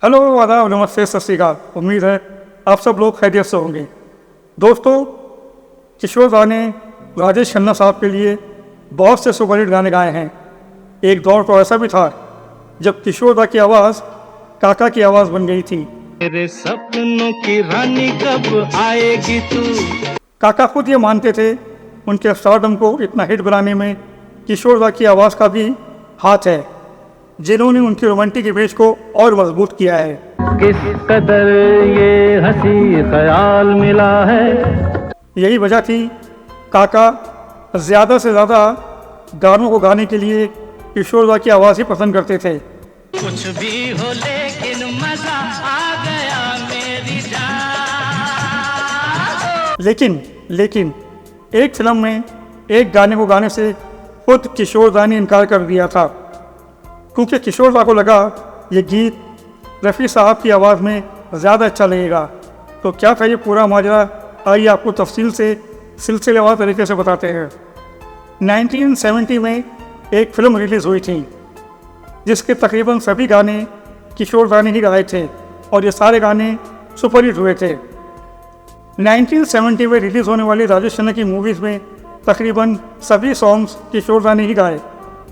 Hello, आदाब, नमस्ते, सत श्री अकाल। उम्मीद है आप सब लोग खैरियत से होंगे। दोस्तों, किशोर दा ने राजेश खन्ना साहब के लिए बहुत से सुपरहिट गाने गाए हैं। एक दौर तो ऐसा भी था जब किशोर दा की आवाज़ काका की आवाज़ बन गई थी। मेरे सपनों की रानी कब आएगी तू। काका खुद ये मानते थे उनके स्टारडम को इतना हिट बनाने में किशोर दा की आवाज़ का भी हाथ है, जिन्होंने उनकी रोमांटिक इमेज को और मजबूत किया है। किस कदर ये हंसी ख्याल मिला है। यही वजह थी काका ज़्यादा से ज़्यादा गानों को गाने के लिए किशोर दा की आवाज़ ही पसंद करते थे। कुछ भी हो लेकिन मजा आ गया मेरी जान। लेकिन एक फिल्म में एक गाने को गाने से खुद किशोर दा ने इनकार कर दिया था, क्योंकि किशोर दा को लगा ये गीत रफ़ी साहब की आवाज़ में ज़्यादा अच्छा लगेगा। तो क्या था ये पूरा माजरा, आइए आपको तफसील से सिलसिलेवार तरीके से बताते हैं। 1970 में एक फिल्म रिलीज़ हुई थी जिसके तकरीबन सभी गाने किशोर दा ने ही गाए थे और ये सारे गाने सुपरहिट हुए थे। 1970 में रिलीज़ होने वाली राजेश खन्ना की मूवीज़ में तकरीबन सभी सॉन्ग्स किशोर दा ने ही गाए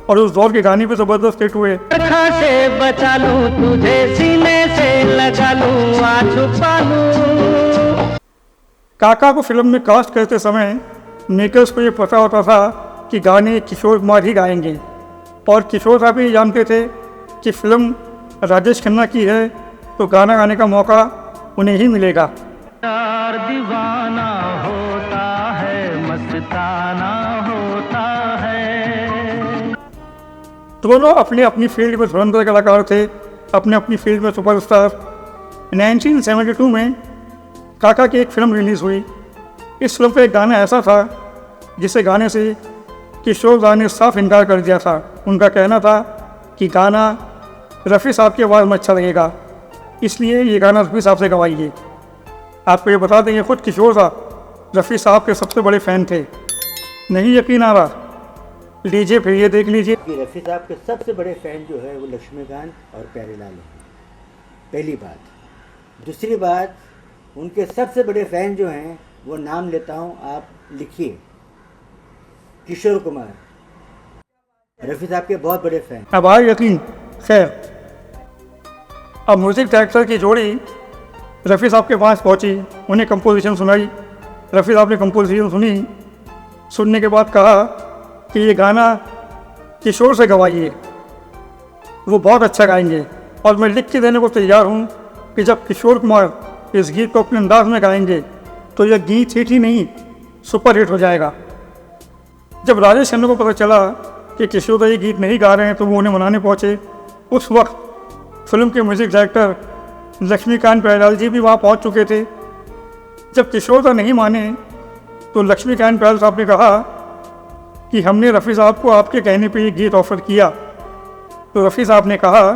और उस दौर के गाने भी ज़बरदस्त हिट हुए। से बचा लूं तुझे सीने से लगा लूं आ छुपा लूं। काका को फिल्म में कास्ट करते समय मेकर्स को ये पता होता था कि गाने किशोर कुमार ही गाएंगे और किशोर दा भी जानते थे कि फिल्म राजेश खन्ना की है तो गाना गाने का मौका उन्हें ही मिलेगा। प्यार दीवाना होता है, मस्ताना होता है। दोनों अपने अपनी फील्ड में धुरंधर कलाकार थे, अपने अपनी फील्ड में सुपरस्टार। 1972 में काका की एक फिल्म रिलीज़ हुई। इस फिल्म का एक गाना ऐसा था जिसे गाने से किशोर दा ने साफ इनकार कर दिया था। उनका कहना था कि गाना रफ़ी साहब की आवाज़ में अच्छा लगेगा, इसलिए ये गाना रफ़ी साहब से गवाइए। आपको ये बता देंगे खुद किशोर दा रफ़ी साहब के सबसे बड़े फ़ैन थे। नहीं यकीन आ रहा? लीजिए फिर ये देख लीजिए कि रफ़ी साहब के सबसे बड़े फ़ैन जो है वो लक्ष्मीकांत और प्यारेलाल हैं, पहली बात। दूसरी बात, उनके सबसे बड़े फ़ैन जो हैं वो नाम लेता हूँ, आप लिखिए, किशोर कुमार, रफ़ी साहब के बहुत बड़े फ़ैन। अब आए यकीन। खैर, अब म्यूज़िक डायरेक्टर की जोड़ी रफ़ी साहब के पास पहुंची, उन्हें कंपोजिशन सुनाई। रफ़ी साहब ने कंपोजिशन सुनी, सुनने के बाद कहा कि ये गाना किशोर से गवाइए, वो बहुत अच्छा गाएंगे और मैं लिख के देने को तैयार हूँ कि जब किशोर कुमार इस गीत को अपने अंदाज में गाएंगे तो यह गीत हिट ही नहीं सुपर हिट हो जाएगा। जब राजेश खन्ना को पता चला कि किशोर दा ये गीत नहीं गा रहे हैं तो वो उन्हें मनाने पहुँचे। उस वक्त फिल्म के म्यूज़िक डायरेक्टर लक्ष्मीकांत प्यारेलाल जी भी वहाँ पहुँच चुके थे। जब किशोर दा नहीं माने तो लक्ष्मीकांत प्यारेलाल साहब ने कहा कि हमने रफ़ी साहब को आपके कहने पे ये गीत ऑफ़र किया। तो रफ़ी साहब ने कहा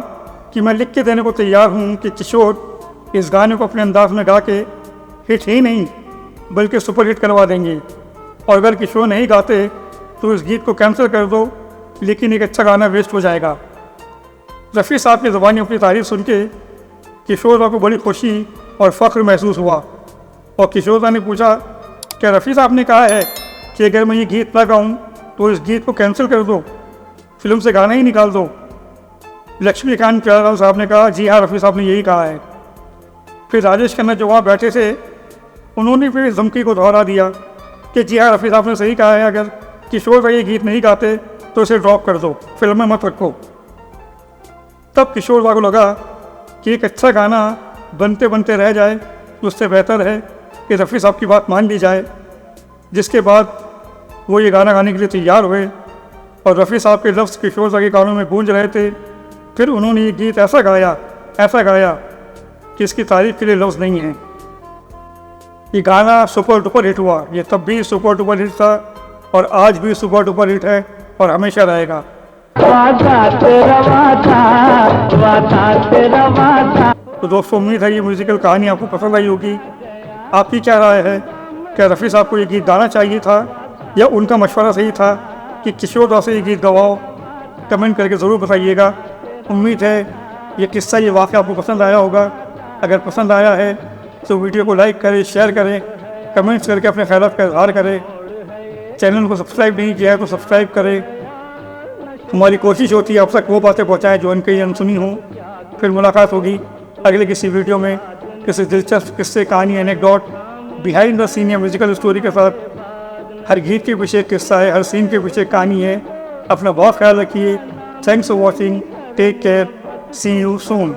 कि मैं लिख के देने को तैयार हूँ कि किशोर इस गाने को अपने अंदाज में गा के हिट ही नहीं बल्कि सुपर हिट करवा देंगे, और अगर किशोर नहीं गाते तो इस गीत को कैंसिल कर दो, लेकिन एक अच्छा गाना वेस्ट हो जाएगा। रफ़ी साहब की ज़बानी अपनी तारीफ़ सुन के किशोर दा को बड़ी खुशी और फ़ख्र महसूस हुआ और किशोर दा ने पूछा क्या रफ़ी साहब ने कहा है कि अगर मैं ये गीत ना गाऊँ तो इस गीत को कैंसिल कर दो, फिल्म से गाना ही निकाल दो? लक्ष्मीकांत प्यारेलाल साहब ने कहा जी हाँ, रफ़ी साहब ने यही कहा है। फिर राजेश खन्ना जो वहाँ बैठे थे उन्होंने फिर इस धमकी को दोहरा दिया कि जी हाँ, रफ़ी साहब ने सही कहा है, अगर किशोर दा ये गीत नहीं गाते तो इसे ड्रॉप कर दो, फिल्म में मत रखो। तब किशोर दा को लगा कि एक अच्छा गाना बनते बनते रह जाए तो उससे बेहतर है कि रफ़ी साहब की बात मान ली जाए। जिसके बाद वो ये गाना गाने के लिए तैयार हुए और रफ़ी साहब के लफ्ज़ किशोर दा के कानों में गूंज रहे थे। फिर उन्होंने ये गीत ऐसा गाया कि इसकी तारीफ़ के लिए लफ्ज़ नहीं हैं। ये गाना सुपर डुपर हिट हुआ। ये तब भी सुपर डुपर हिट था और आज भी सुपर डुपर हिट है और हमेशा रहेगा। तो दोस्तों, उम्मीद है ये म्यूज़िकल कहानी आपको पसंद आई होगी। आपकी क्या राय है? क्या रफ़ी साहब को ये गीत गाना चाहिए था या उनका मशवरा सही था कि किशोर दा से ये गीत गवाओ? कमेंट करके ज़रूर बताइएगा। उम्मीद है ये किस्सा, ये वाक़या आपको पसंद आया होगा। अगर पसंद आया है तो वीडियो को लाइक करें, शेयर करें, कमेंट्स करके अपने ख्यालात का इजहार करें। चैनल को सब्सक्राइब नहीं किया है तो सब्सक्राइब करें। हमारी कोशिश होती है आप तक वो बातें पहुँचाएँ जो उनकी अनसुनी हों। फिर मुलाकात होगी अगले किसी वीडियो में किसी दिलचस्प किस्से, कहानी, एनेक्डोट, बिहाइंड द सीन या म्यूजिकल स्टोरी के साथ। हर गीत के पीछे एक किस्सा है, हर सीन के पीछे कहानी है। अपना बहुत ख्याल रखिए। Thanks for watching, take care, see you soon.